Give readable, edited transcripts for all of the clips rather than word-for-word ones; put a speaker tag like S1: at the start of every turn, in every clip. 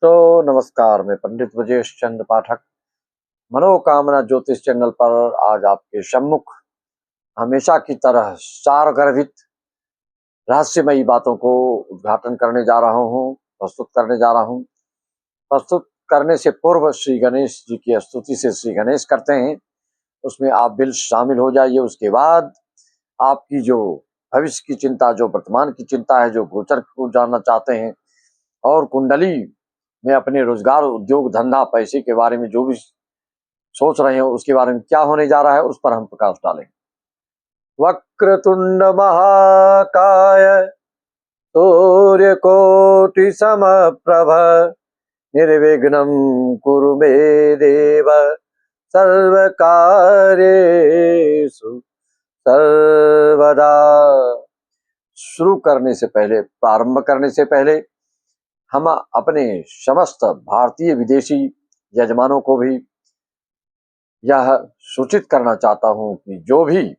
S1: तो नमस्कार, मैं पंडित ब्रजेश चंद्र पाठक मनोकामना ज्योतिष चैनल पर आज आपके सम्मुख हमेशा की तरह सार गर्भित रहस्यमयी बातों को उद्घाटन करने जा रहा हूँ, प्रस्तुत करने जा रहा हूँ। प्रस्तुत करने से पूर्व श्री गणेश जी की स्तुति से श्री गणेश करते हैं, उसमें आप बिल शामिल हो जाइए। उसके बाद आपकी जो भविष्य की चिंता, जो वर्तमान की चिंता है, जो गोचर को जानना चाहते हैं और कुंडली में अपने रोजगार, उद्योग, धंधा, पैसे के बारे में जो भी सोच रहे हो उसके बारे में क्या होने जा रहा है, उस पर हम प्रकाश डालें। वक्रतुंड महाकाय सूर्यकोटि समप्रभ निर्विघ्नं कुरु मे देव सर्वकार्येषु सर्वदा। शुरू करने से पहले, प्रारंभ करने से पहले हम अपने समस्त भारतीय विदेशी यजमानों को भी यह सूचित करना चाहता हूं कि जो भी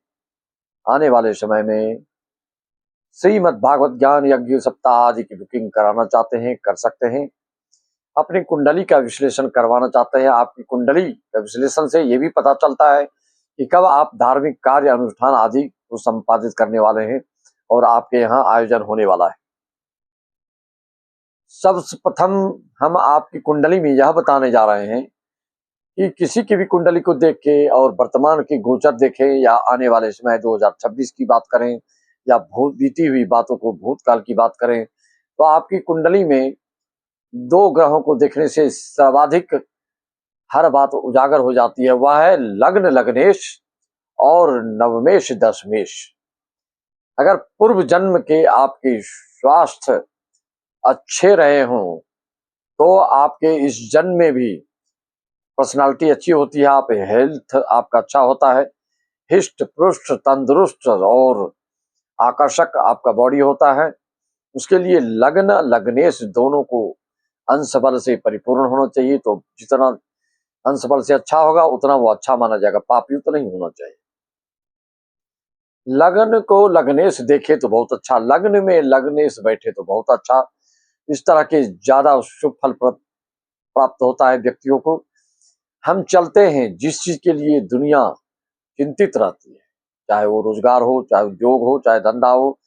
S1: आने वाले समय में श्रीमद् भागवत ज्ञान यज्ञ सप्ताह आदि की बुकिंग कराना चाहते हैं, कर सकते हैं। अपनी कुंडली का विश्लेषण करवाना चाहते हैं, आपकी कुंडली का विश्लेषण से ये भी पता चलता है कि कब आप धार्मिक कार्य, अनुष्ठान आदि को संपादित करने वाले हैं और आपके यहाँ आयोजन होने वाला है। सर्वप्रथम हम आपकी कुंडली में यह बताने जा रहे हैं कि किसी की भी कुंडली को देख के और वर्तमान की गोचर देखें या आने वाले समय 2026 की बात करें या भूत बीती हुई बातों को, भूतकाल की बात करें, तो आपकी कुंडली में दो ग्रहों को देखने से सर्वाधिक हर बात उजागर हो जाती है। वह है लग्न लग्नेश और नवमेश दशमेश। अगर पूर्व जन्म के आपके स्वास्थ्य अच्छे रहे हों तो आपके इस जन्म में भी पर्सनालिटी अच्छी होती है, आप हेल्थ आपका अच्छा होता है, हिष्ट पुष्ट तंदुरुस्त और आकर्षक आपका बॉडी होता है। उसके लिए लग्न लग्नेश दोनों को अंश बल से परिपूर्ण होना चाहिए। तो जितना अंश बल से अच्छा होगा उतना वो अच्छा माना जाएगा, पापयुक्त नहीं होना चाहिए। लग्न को लग्नेश देखे तो बहुत अच्छा, लग्न में लग्नेश बैठे तो बहुत अच्छा। इस तरह के ज्यादा शुभ फल प्राप्त होता है व्यक्तियों को। हम चलते हैं जिस चीज के लिए दुनिया चिंतित रहती है, चाहे वो रोजगार हो, चाहे उद्योग हो, चाहे धंधा हो,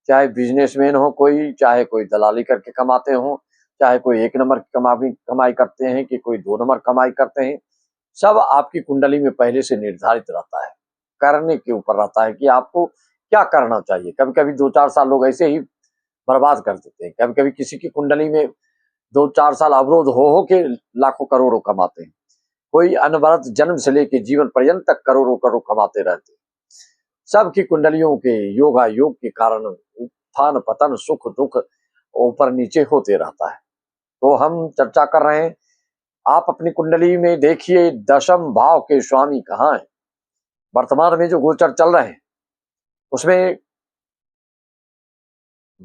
S1: चाहे बिजनेसमैन हो कोई, चाहे कोई दलाली करके कमाते हो, चाहे कोई एक नंबर की कमाई करते हैं कि कोई दो नंबर कमाई करते हैं, सब आपकी कुंडली में पहले से निर्धारित रहता है। करने के ऊपर रहता है कि आपको क्या करना चाहिए। कभी कभी 2-4 साल लोग ऐसे ही बर्बाद कर देते हैं। कभी कभी किसी की कुंडली में 2-4 साल अवरोध हो के लाखों करोड़ों कमाते हैं। कोई अनवरत जन्म से लेके जीवन पर्यंत तक करोड़ों करोड़ कमाते रहते हैं। सबकी कुंडलियों के योगा योग के कारण उत्थान पतन, सुख दुख ऊपर नीचे होते रहता है। तो हम चर्चा कर रहे हैं, आप अपनी कुंडली में देखिए दशम भाव के स्वामी कहाँ हैं। वर्तमान में जो गोचर चल रहे हैं उसमें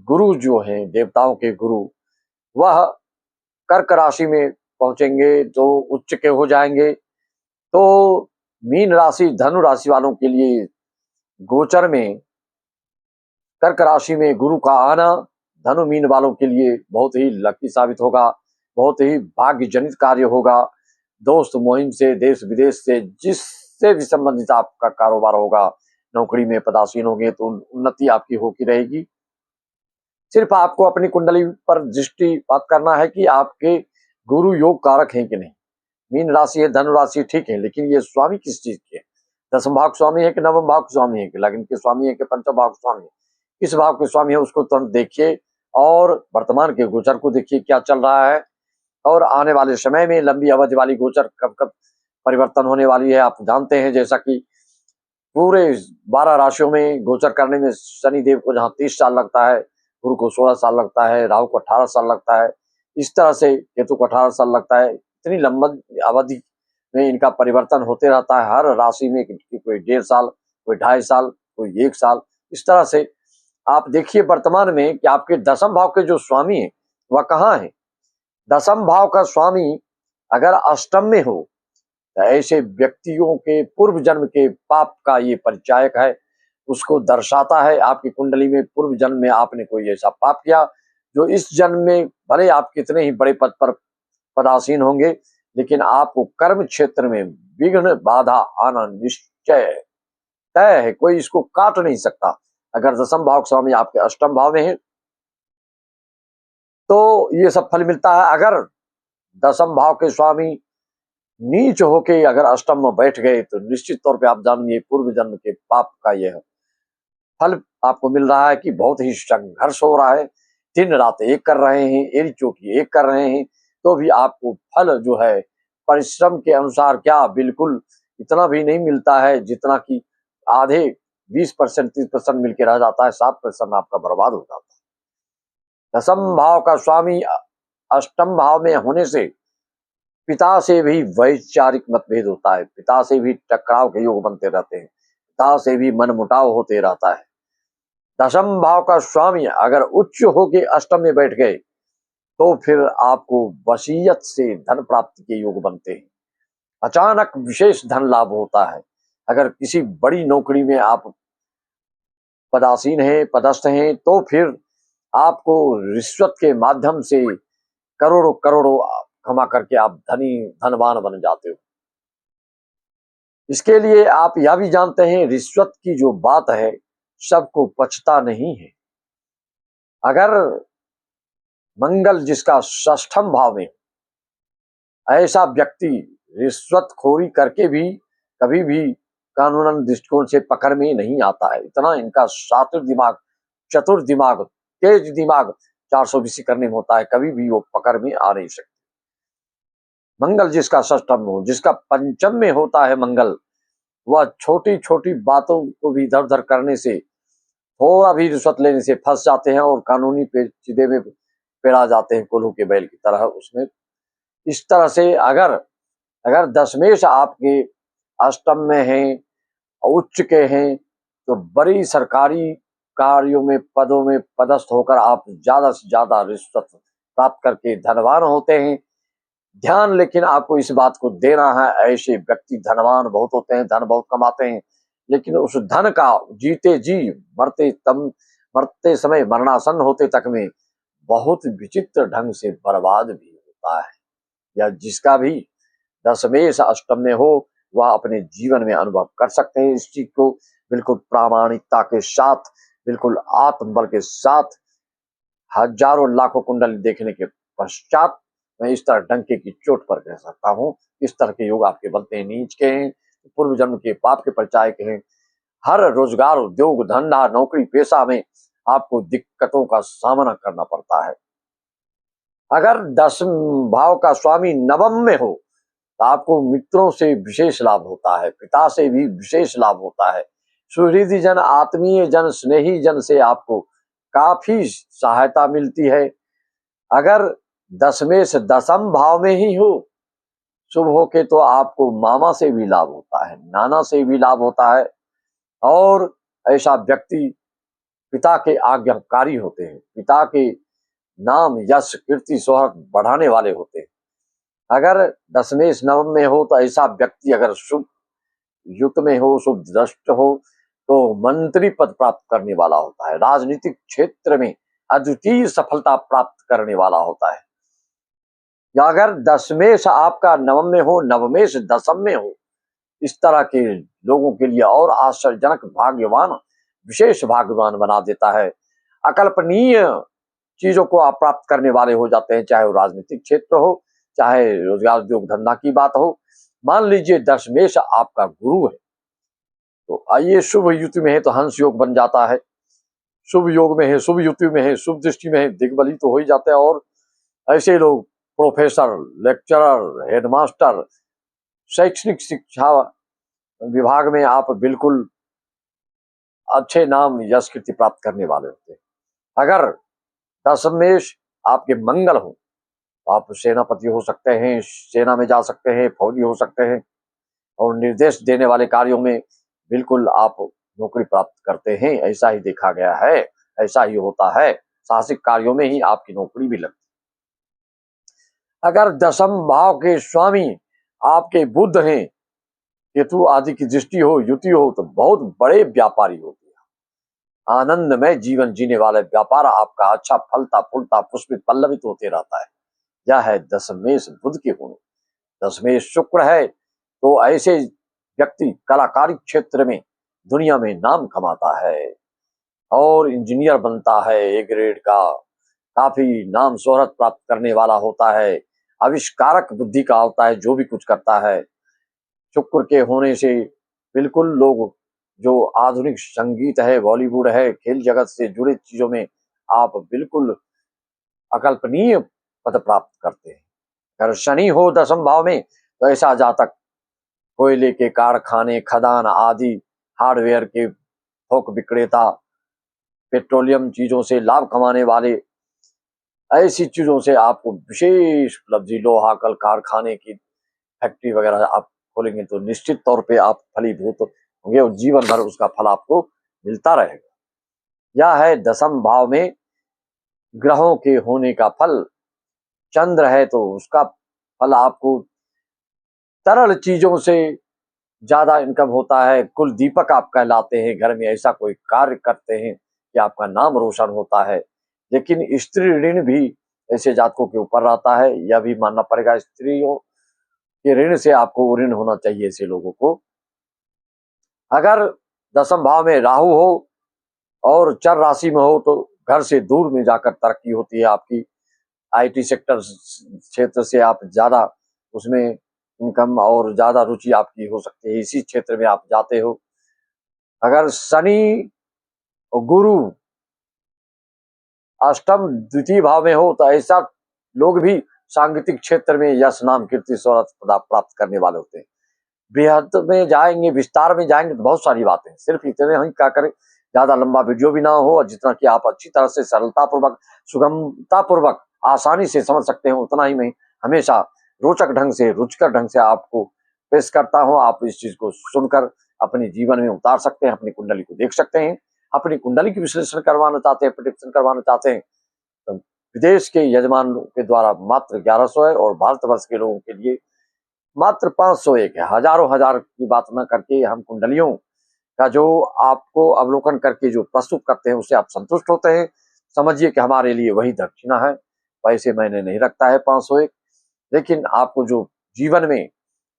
S1: गुरु जो हैं, देवताओं के गुरु, वह कर्क राशि में पहुंचेंगे तो उच्च के हो जाएंगे। तो मीन राशि, धनु राशि वालों के लिए गोचर में कर्क राशि में गुरु का आना धनु मीन वालों के लिए बहुत ही लकी साबित होगा, बहुत ही भाग्य जनित कार्य होगा। दोस्त मुहिम से, देश विदेश से, जिससे भी संबंधित आपका कारोबार होगा, नौकरी में पदासीन होंगे तो उन्नति आपकी होती रहेगी। सिर्फ आपको अपनी कुंडली पर दृष्टिपात करना है कि आपके गुरु योग कारक हैं कि नहीं। मीन राशि है, धनु राशि ठीक है, लेकिन ये स्वामी किस चीज के है? दसम भाव स्वामी है कि नवम भाव के स्वामी है कि लग्न के स्वामी है कि पंचम भाव के स्वामी है? किस भाव के स्वामी है उसको तुरंत देखिए और वर्तमान के गोचर को देखिए क्या चल रहा है। और आने वाले समय में लंबी अवधि वाली गोचर कब कब परिवर्तन होने वाली है आप जानते हैं। जैसा कि पूरे 12 राशियों में गोचर करने में शनि देव को जहाँ 30 साल लगता है, गुरु को 16 साल लगता है, राहु को 18 साल लगता है, इस तरह से केतु को 18 साल लगता है। इतनी लंबी अवधि में इनका परिवर्तन होते रहता है। हर राशि में कोई 1.5 साल, कोई 2.5 साल, कोई 1 साल, इस तरह से आप देखिए वर्तमान में कि आपके दसम भाव के जो स्वामी है वह कहाँ है। दसम भाव का स्वामी अगर अष्टम में हो तो ऐसे व्यक्तियों के पूर्व जन्म के पाप का ये परिचायक है, उसको दर्शाता है। आपकी कुंडली में पूर्व जन्म में आपने कोई ऐसा पाप किया जो इस जन्म में भले आप कितने ही बड़े पद पर पदासीन होंगे, लेकिन आपको कर्म क्षेत्र में विघ्न बाधा आना निश्चय तय है, कोई इसको काट नहीं सकता। अगर दसम भाव के स्वामी आपके अष्टम भाव में है तो ये सब फल मिलता है। अगर दसम भाव के स्वामी नीच होके अगर अष्टम में बैठ गए तो निश्चित तौर पे आप जानिए पूर्व जन्म के पाप का यह फल आपको मिल रहा है कि बहुत ही संघर्ष हो रहा है, दिन रात एक कर रहे हैं, एड़ी चोटी एक कर रहे हैं, तो भी आपको फल जो है परिश्रम के अनुसार क्या बिल्कुल इतना भी नहीं मिलता है जितना कि आधे 20% 30% मिलके रह जाता है, 7% आपका बर्बाद हो जाता है। दसम भाव का स्वामी अष्टम भाव में होने से पिता से भी वैचारिक मतभेद होता है, पिता से भी टकराव के योग बनते रहते हैं, पिता से भी मनमुटाव होते रहता है। दशम भाव का स्वामी अगर उच्च होके अष्टम में बैठ गए तो फिर आपको वसीयत से धन प्राप्ति के योग बनते हैं, अचानक विशेष धन लाभ होता है। अगर किसी बड़ी नौकरी में आप पदासीन हैं, पदस्थ हैं, तो फिर आपको रिश्वत के माध्यम से करोड़ों करोड़ों कमा करके आप धनवान बन जाते हो। इसके लिए आप यह भी जानते हैं रिश्वत की जो बात है सबको पचता नहीं है। अगर मंगल जिसका षष्ठम भाव में, ऐसा व्यक्ति रिश्वतखोरी करके भी कभी भी कानूनन दृष्टिकोण से पकड़ में नहीं आता है। इतना इनका शातिर दिमाग, चतुर दिमाग, तेज दिमाग 420 करने में होता है, कभी भी वो पकड़ में आ नहीं सकते। मंगल जिसका षष्ठम हो, जिसका पंचम में होता है मंगल, वह छोटी छोटी बातों को भी इधर उधर करने से, थोड़ा भी रिश्वत लेने से फंस जाते हैं और कानूनी पेचीदे में पेड़ा जाते हैं, कोल्हू के बैल की तरह उसमें। इस तरह से अगर अगर दशमेश आपके अष्टम में हैं, उच्च के हैं, तो बड़ी सरकारी कार्यों में पदों में पदस्थ होकर आप ज्यादा से ज्यादा रिश्वत प्राप्त करके धनवान होते हैं। ध्यान लेकिन आपको इस बात को देना है, ऐसे व्यक्ति धनवान बहुत होते हैं, धन बहुत कमाते हैं, लेकिन उस धन का जीते जी मरते समय मरणासन होते तक में बहुत विचित्र ढंग से बर्बाद भी होता है। या जिसका भी दशमेश अष्टम में हो वह अपने जीवन में अनुभव कर सकते हैं इस चीज को, बिल्कुल प्रामाणिकता के साथ, बिल्कुल आत्मबल के साथ। हजारों लाखों कुंडली देखने के पश्चात मैं इस तरह डंके की चोट पर कह सकता हूँ, इस तरह के योग आपके बनते हैं, नीच के हैं, पूर्व जन्म के पाप के परिचायक हैं। हर रोजगार, उद्योग, धंधा, नौकरी, पेशा में आपको दिक्कतों का सामना करना पड़ता है। अगर दसम भाव का स्वामी नवम में हो तो आपको मित्रों से विशेष लाभ होता है, पिता से भी विशेष लाभ होता है। सुहृद जन, आत्मीय जन, स्नेही जन से आपको काफी सहायता मिलती है। अगर दशमेश दसम भाव में ही हो शुभ हो के तो आपको मामा से भी लाभ होता है, नाना से भी लाभ होता है, और ऐसा व्यक्ति पिता के आज्ञाकारी होते हैं, पिता के नाम, यश, कीर्ति, शोहरत बढ़ाने वाले होते हैं। अगर दशमेश नवम में हो तो ऐसा व्यक्ति अगर शुभ युत में हो, शुभ दृष्ट हो, तो मंत्री पद प्राप्त करने वाला होता है, राजनीतिक क्षेत्र में अद्वितीय सफलता प्राप्त करने वाला होता है। या अगर दशमेश आपका नवम में हो, नवमेश दसम में हो, इस तरह के लोगों के लिए और आश्चर्यजनक भाग्यवान, विशेष भाग्यवान बना देता है। अकल्पनीय चीजों को आप प्राप्त करने वाले हो जाते हैं, चाहे वो राजनीतिक क्षेत्र हो, चाहे रोजगार, उद्योग, धंधा की बात हो। मान लीजिए दशमेश आपका गुरु है, तो आइए शुभ युति में है तो हंस योग बन जाता है, शुभ योग में है, शुभ युति में है, शुभ दृष्टि में है, दिग्बली तो हो ही जाते हैं। और ऐसे लोग प्रोफेसर, लेक्चरर, हेडमास्टर, शैक्षणिक शिक्षा विभाग में आप बिल्कुल अच्छे नाम, यश, कीर्ति प्राप्त करने वाले होते हैं। अगर दशमेश आपके मंगल हो तो आप सेनापति हो सकते हैं, सेना में जा सकते हैं, फौजी हो सकते हैं, और निर्देश देने वाले कार्यों में बिल्कुल आप नौकरी प्राप्त करते हैं। ऐसा ही देखा गया है, ऐसा ही होता है, साहसिक कार्यों में ही आपकी नौकरी भी लगती है। अगर दशम भाव के स्वामी आपके बुध हैं, केतु आदि की दृष्टि हो, युति हो, तो बहुत बड़े व्यापारी होते हैं, आनंदमय जीवन जीने वाले, व्यापार आपका अच्छा फलता फूलता पुष्पित पल्लवित होते रहता है। यह है दशमेश बुध के होने। दशमेश शुक्र है तो ऐसे व्यक्ति कलाकारी क्षेत्र में दुनिया में नाम कमाता है और इंजीनियर बनता है, ए ग्रेड का, काफी नाम शोहरत प्राप्त करने वाला होता है, आविष्कारक बुद्धि का होता है जो भी कुछ करता है। शुक्र के होने से बिल्कुल लोग जो आधुनिक संगीत है, बॉलीवुड है, खेल जगत से जुड़े चीजों में आप बिल्कुल अकल्पनीय पद प्राप्त करते हैं। अगर शनि हो दसम भाव में तो ऐसा जातक कोयले के कारखाने, खदान आदि, हार्डवेयर के थोक विक्रेता, पेट्रोलियम चीजों से लाभ कमाने वाले, ऐसी चीजों से आपको विशेष उपलब्धि, लोहा कल कारखाने की फैक्ट्री वगैरह आप खोलेंगे तो निश्चित तौर पे आप फलीभूत होंगे और जीवन भर उसका फल आपको मिलता रहेगा। यह है दसम भाव में ग्रहों के होने का फल। चंद्र है तो उसका फल आपको तरल चीजों से ज्यादा इनकम होता है। कुल दीपक आप कहलाते हैं, घर में ऐसा कोई कार्य करते हैं कि आपका नाम रोशन होता है। लेकिन स्त्री ऋण भी ऐसे जातकों के ऊपर रहता है, यह भी मानना पड़ेगा। स्त्रियों के ऋण से आपको ऋण होना चाहिए ऐसे लोगों को। अगर दसम भाव में राहु हो और चर राशि में हो तो घर से दूर में जाकर तरक्की होती है आपकी। आईटी सेक्टर क्षेत्र से आप ज्यादा उसमें इनकम और ज्यादा रुचि आपकी हो सकती है, इसी क्षेत्र में आप जाते हो। अगर शनि और गुरु अष्टम द्वितीय भाव में हो तो ऐसा लोग भी सांगीतिक क्षेत्र में यश नाम कीर्ति शोहरत प्राप्त करने वाले होते हैं। बृहद में जाएंगे, विस्तार में जाएंगे तो बहुत सारी बातें, सिर्फ इतने ही क्या करें, ज्यादा लंबा वीडियो भी ना हो और जितना कि आप अच्छी तरह से सरलता पूर्वक, सुगमता पूर्वक, आसानी से समझ सकते हो उतना ही मैं हमेशा रोचक ढंग से, रुचिकर ढंग से आपको पेश करता हूं। आप इस चीज को सुनकर अपने जीवन में उतार सकते हैं, अपनी कुंडली को देख सकते हैं। अपनी कुंडली की विश्लेषण करवाना चाहते हैं, प्रेडिक्शन करवाना चाहते हैं तो विदेश के यजमान के द्वारा मात्र 1100 है और भारतवर्ष के लोगों के लिए मात्र 501 है। हजारों हजार की बात न करके हम कुंडलियों का जो आपको अवलोकन करके जो प्रस्तुत करते हैं उससे आप संतुष्ट होते हैं, समझिए कि हमारे लिए वही दक्षिणा है। पैसे मैंने नहीं रखता है 501, लेकिन आपको जो जीवन में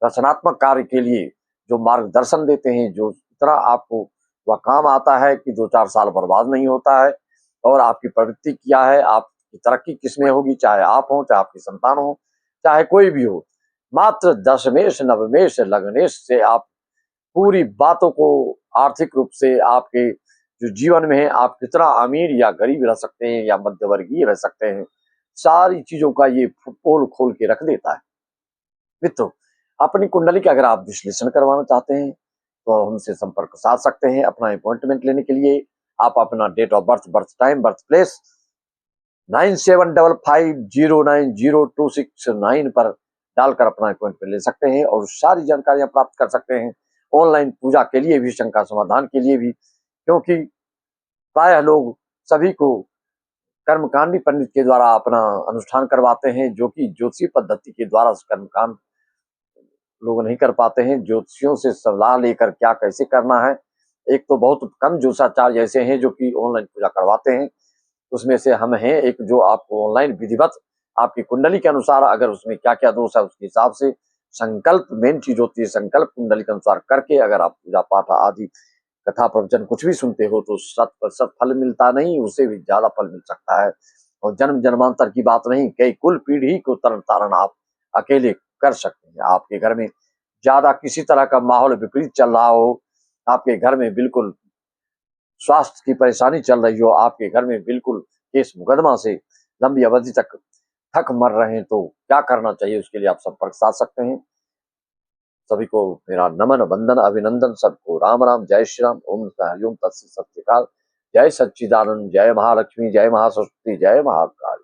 S1: रचनात्मक कार्य के लिए जो मार्गदर्शन देते हैं, जो इतना आपको वह काम आता है कि 2-4 साल बर्बाद नहीं होता है। और आपकी प्रवृत्ति क्या है, आपकी तरक्की किसमें होगी, चाहे आप हो, चाहे आपकी संतान हो, चाहे कोई भी हो। मात्र दशमेश नवमेश लग्नेश से आप पूरी बातों को आर्थिक रूप से आपके जो जीवन में है, आप कितना अमीर या गरीब रह सकते हैं या मध्यवर्गीय रह सकते हैं, सारी चीजों का ये पोल खोल के रख देता है। मित्रों, अपनी कुंडली का अगर आप विश्लेषण करवाना चाहते हैं तो हमसे संपर्क साध सकते हैं। अपना अपॉइंटमेंट लेने के लिए आप अपना date of birth, birth time, birth place 9755090269 पर डालकर अपना अपॉइंटमेंट ले सकते हैं और सारी जानकारियां प्राप्त कर सकते हैं। ऑनलाइन पूजा के लिए भी, शंका समाधान के लिए भी, क्योंकि प्रायः लोग सभी को कर्मकांडी पंडित के द्वारा अपना अनुष्ठान करवाते हैं, जो कि ज्योतिषी पद्धति के द्वारा कर्मकांड लोग नहीं कर पाते हैं। ज्योतिषियों से सलाह लेकर क्या कैसे करना है, एक तो बहुत कम ज्योतिषाचार्य ऐसे हैं जो कि ऑनलाइन पूजा करवाते हैं, उसमें से हम हैं एक जो आपको ऑनलाइन विधिवत आपकी कुंडली के अनुसार अगर उसमें क्या क्या दोष है उसके हिसाब से संकल्प मेन चीज होती है, संकल्प कुंडली के अनुसार करके अगर आप पूजा पाठ आदि कथा प्रवचन कुछ भी सुनते हो तो 100% फल मिलता नहीं, उससे भी ज्यादा फल मिल सकता है। और जन्म जन्मांतर की बात नहीं, कई कुल पीढ़ी को तरण तारण आप अकेले कर सकते हैं। आपके घर में ज्यादा किसी तरह का माहौल विपरीत चल रहा हो, आपके घर में बिल्कुल स्वास्थ्य की परेशानी चल रही हो, आपके घर में बिल्कुल केस मुकदमा से लंबी अवधि तक थक मर रहे हैं, तो क्या करना चाहिए उसके लिए आप संपर्क साध सकते हैं। सभी को मेरा नमन, वंदन, अभिनंदन। सबको राम राम, जय श्री राम, ओम हरिओम तत्सत सत्यकाल। जय सच्चिदानंद, जय महालक्ष्मी, जय महासरस्वती, जय महाकाल।